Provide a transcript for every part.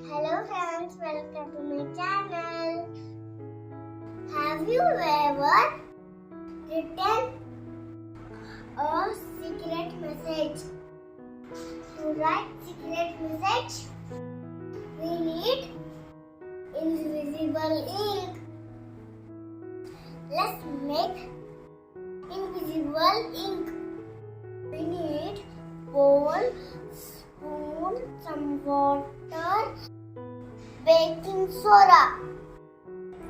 Hello friends, welcome to my channel. Have you ever written a secret message? To write secret message, we need invisible ink. Let's make invisible ink. We need bowl, spoon, some water, baking soda.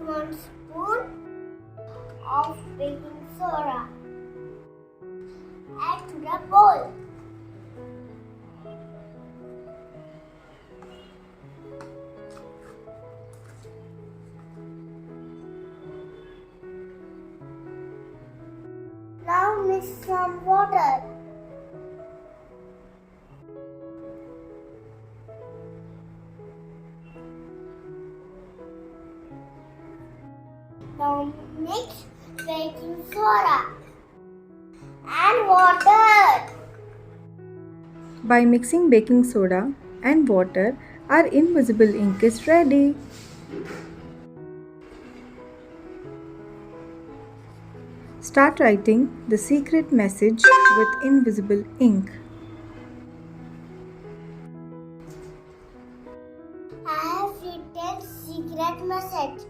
1 spoon of baking soda. Add to the bowl. Now mix some water. Now mix baking soda and water. By mixing baking soda and water, our invisible ink is ready. Start writing the secret message with invisible ink. I have written secret message.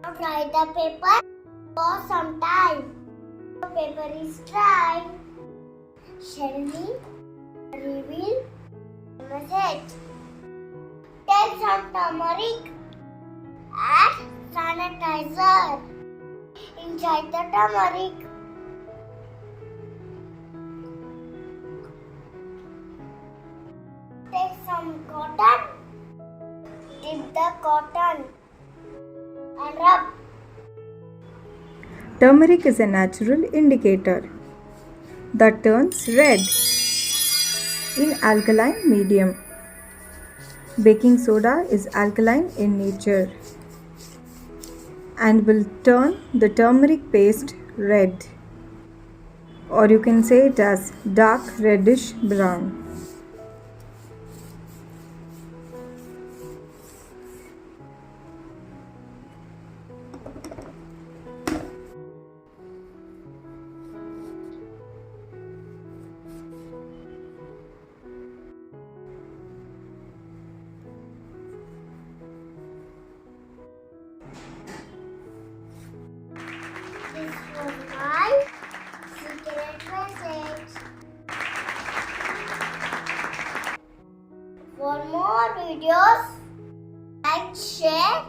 Now dry the paper for some time. The paper is dry. Shall we reveal the message? Take some turmeric and sanitizer inside the turmeric. Take some cotton. Dip the cotton and rub. Turmeric is a natural indicator that turns red in alkaline medium. Baking soda is alkaline in nature and will turn the turmeric paste red, or you can say it as dark reddish brown. This was my secret message. For more videos, like, share